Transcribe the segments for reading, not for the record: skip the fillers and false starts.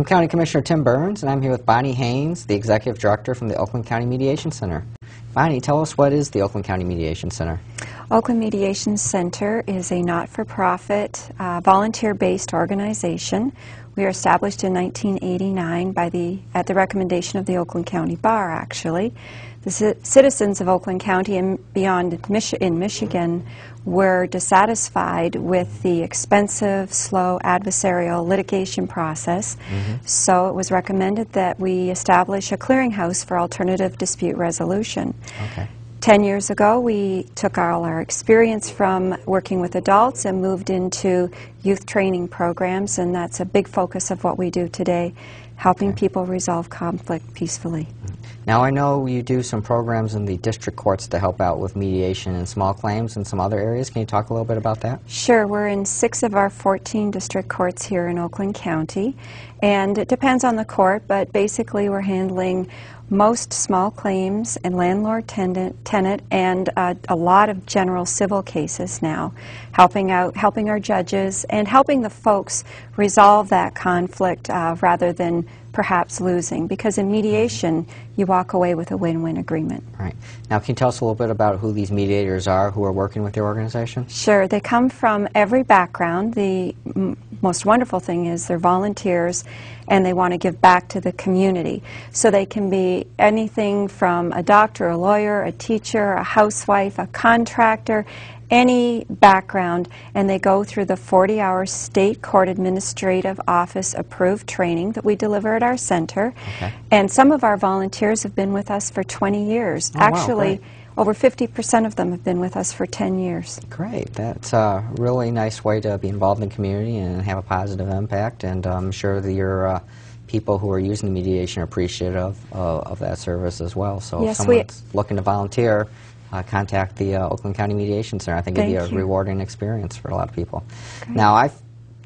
County Commissioner Tim Burns, and I'm here with Bonnie Haynes, the Executive Director from the Oakland County Mediation Center. Bonnie, tell us, what is the Oakland County Mediation Center? Oakland Mediation Center is a not-for-profit, volunteer-based organization. We were established in 1989 at the recommendation of the Oakland County Bar, actually. The citizens of Oakland County and beyond in Michigan were dissatisfied with the expensive, slow, adversarial litigation process. So it was recommended that we establish a clearinghouse for alternative dispute resolution. Okay. 10 years ago, we took all our experience from working with adults and moved into youth training programs, and that's a big focus of what we do today, helping people resolve conflict peacefully. Now, I know you do some programs in the district courts to help out with mediation and small claims in some other areas. Can you talk a little bit about that? Sure. We're in 6 of our 14 district courts here in Oakland County, and it depends on the court, but basically we're handling most small claims and landlord-tenant and a lot of general civil cases now, helping our judges and helping the folks resolve that conflict rather than perhaps losing, because in mediation you walk away with a win-win agreement. Right. Now, can you tell us a little bit about who these mediators are who are working with your organization? Sure. They come from every background. The most wonderful thing is they're volunteers and they want to give back to the community. So they can be anything from a doctor, a lawyer, a teacher, a housewife, a contractor, any background, and they go through the 40-hour state court administrative office approved training that we deliver at our center. Okay. And some of our volunteers have been with us for 20 years. Oh, actually, wow, over 50% of them have been with us for 10 years. Great. That's a really nice way to be involved in the community and have a positive impact, and I'm sure that your people who are using the mediation are appreciative of that service as well. So yes, if someone's looking to volunteer, contact the Oakland County Mediation Center. I think it'd be a rewarding experience for a lot of people. Great. Now, I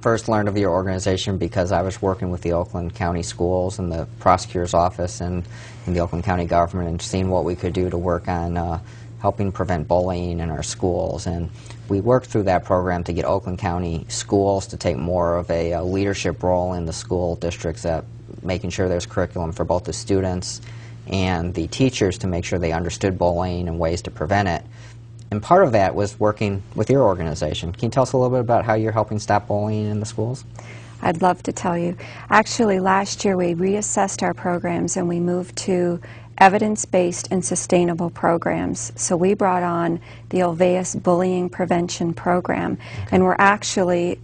first learned of your organization because I was working with the Oakland County schools and the prosecutor's office and the Oakland County government, and seeing what we could do to work on helping prevent bullying in our schools. And we worked through that program to get Oakland County schools to take more of a leadership role in the school districts, at making sure there's curriculum for both the students and the teachers to make sure they understood bullying and ways to prevent it. And part of that was working with your organization. Can you tell us a little bit about how you're helping stop bullying in the schools? I'd love to tell you. Actually, last year we reassessed our programs and we moved to evidence-based and sustainable programs. So we brought on the Olveus Bullying Prevention Program, and we're actually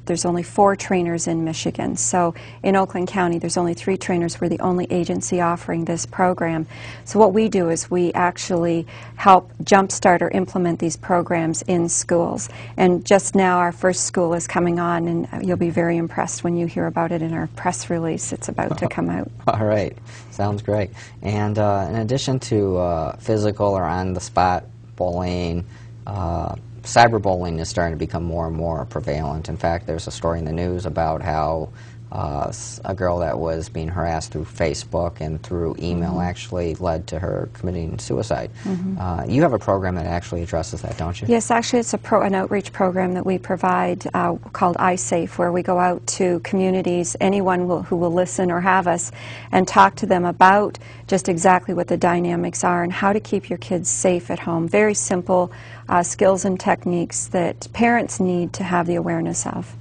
there's only 4 trainers in Michigan. So in Oakland County there's only 3 trainers. We're the only agency offering this program. So what we do is we actually help jumpstart or implement these programs in schools. And just now our first school is coming on, and you'll be very impressed when you hear about it in our press release. It's about to come out. All right. Sounds great. And in addition to physical or on-the-spot bullying, cyberbullying is starting to become more and more prevalent. In fact, there's a story in the news about how a girl that was being harassed through Facebook and through email actually led to her committing suicide. You have a program that actually addresses that, don't you? Yes, actually it's an outreach program that we provide called iSafe, where we go out to communities, anyone who will listen or have us, and talk to them about just exactly what the dynamics are and how to keep your kids safe at home. Very simple skills and techniques that parents need to have the awareness of.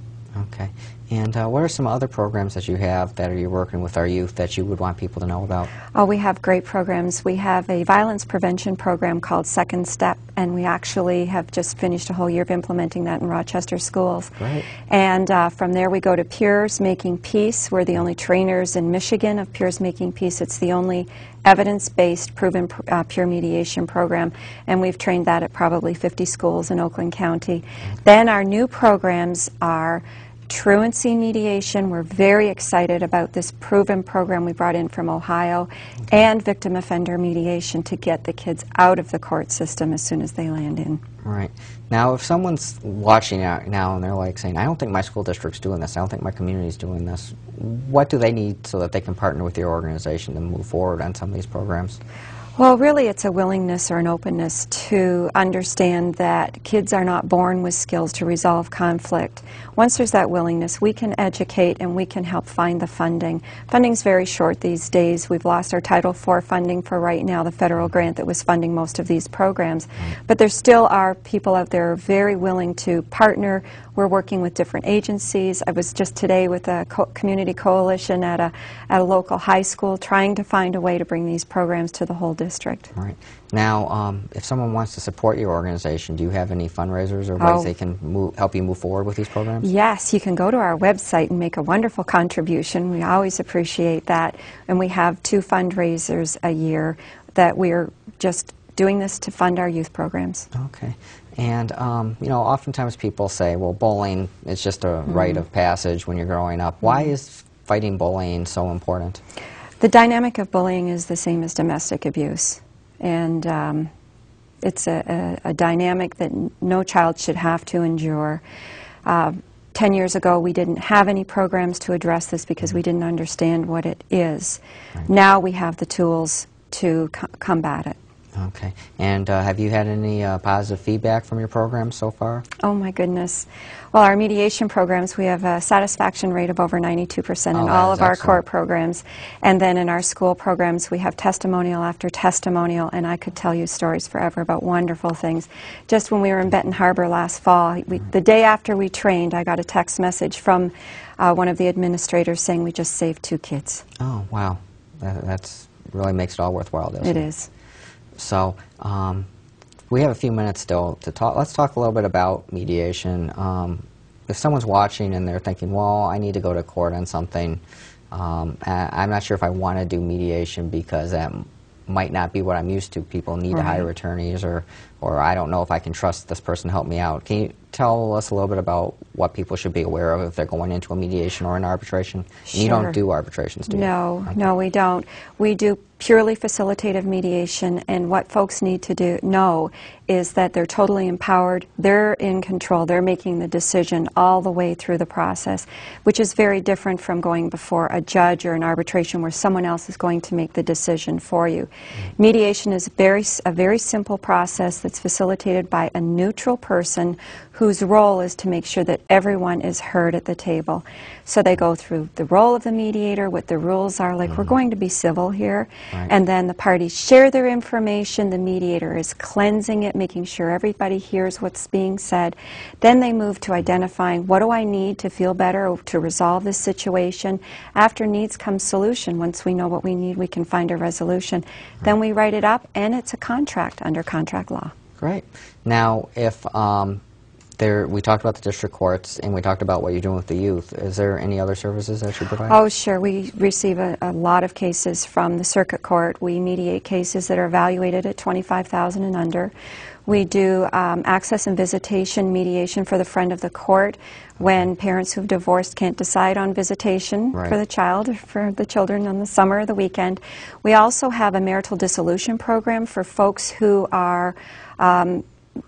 Okay. And what are some other programs that you have that you're working with our youth that you would want people to know about? Oh, we have great programs. We have a violence prevention program called Second Step, and we actually have just finished a whole year of implementing that in Rochester schools. Great. And from there we go to Peers Making Peace. We're the only trainers in Michigan of Peers Making Peace. It's the only evidence-based, proven peer mediation program, and we've trained that at probably 50 schools in Oakland County. Then our new programs are truancy mediation. We're very excited about this proven program we brought in from Ohio, and victim offender mediation to get the kids out of the court system as soon as they land in. Right. Now, if someone's watching out now and they're like saying, I don't think my school district's doing this, I don't think my community's doing this, what do they need so that they can partner with your organization to move forward on some of these programs? Well, really it's a willingness or an openness to understand that kids are not born with skills to resolve conflict. Once there's that willingness, we can educate and we can help find the funding. Funding's very short these days. We've lost our Title IV funding for right now, the federal grant that was funding most of these programs. But there still are people out there very willing to partner. We're working with different agencies. I was just today with a community coalition at a local high school trying to find a way to bring these programs to the whole district. All right. Now, if someone wants to support your organization, do you have any fundraisers or ways they can help you move forward with these programs? Yes, you can go to our website and make a wonderful contribution. We always appreciate that. And we have 2 fundraisers a year that we're just doing this to fund our youth programs. Okay. And, you know, oftentimes people say, well, bullying is just a rite of passage when you're growing up. Why is fighting bullying so important? The dynamic of bullying is the same as domestic abuse. And it's a dynamic that no child should have to endure. 10 years ago, we didn't have any programs to address this because we didn't understand what it is. Right. Now we have the tools to combat it. Okay. And have you had any positive feedback from your program so far? Oh, my goodness. Well, our mediation programs, we have a satisfaction rate of over 92% in all of our court programs. And then in our school programs, we have testimonial after testimonial, and I could tell you stories forever about wonderful things. Just when we were in Benton Harbor last fall, the day after we trained, I got a text message from one of the administrators saying we just saved 2 kids. Oh, wow. That's really makes it all worthwhile, doesn't it? It is. So we have a few minutes still to talk. Let's talk a little bit about mediation. If someone's watching and they're thinking, well, I need to go to court on something, I'm not sure if I want to do mediation because that might not be what I'm used to. People need to hire attorneys, or I don't know if I can trust this person to help me out. Can you tell us a little bit about what people should be aware of if they're going into a mediation or an arbitration? Sure. And you don't do arbitrations, do you? No, no, we don't. We do purely facilitative mediation, and what folks need to know is that they're totally empowered, they're in control, they're making the decision all the way through the process, which is very different from going before a judge or an arbitration where someone else is going to make the decision for you. Mediation is a very simple process that's facilitated by a neutral person whose role is to make sure that everyone is heard at the table. So they go through the role of the mediator, what the rules are, like we're going to be civil here, and then the parties share their information, the mediator is cleansing it, making sure everybody hears what's being said. Then they move to identifying what do I need to feel better to resolve this situation. After needs comes solution. Once we know what we need, we can find a resolution. Then we write it up, and it's a contract under contract law. Great. Now, if we talked about the district courts, and we talked about what you're doing with the youth. Is there any other services that you provide? Oh, sure. We receive a lot of cases from the circuit court. We mediate cases that are evaluated at $25,000 and under. We do access and visitation mediation for the friend of the court when parents who've divorced can't decide on visitation for the child or for the children on the summer or the weekend. We also have a marital dissolution program for folks who are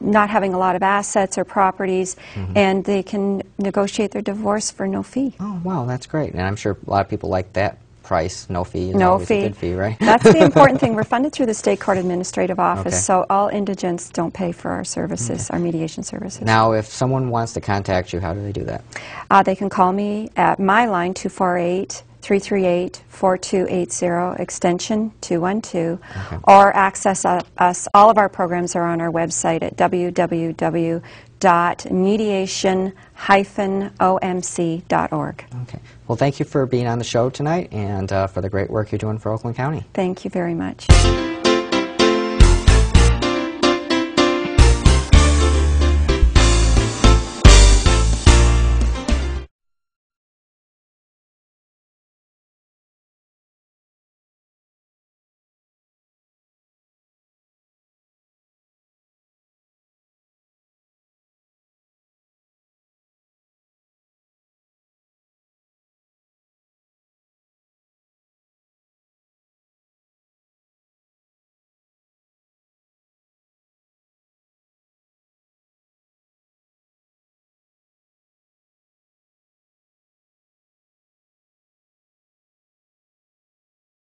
not having a lot of assets or properties, and they can negotiate their divorce for no fee. Oh, wow, that's great. And I'm sure a lot of people like that price. No fee is no always fee. A good fee, right? That's the important thing. We're funded through the State Court Administrative Office, so all indigents don't pay for our services, our mediation services. Now, if someone wants to contact you, how do they do that? They can call me at my line, 248-338-4280, extension 212, or access us. All of our programs are on our website at www.mediation-omc.org. Okay. Well, thank you for being on the show tonight and for the great work you're doing for Oakland County. Thank you very much.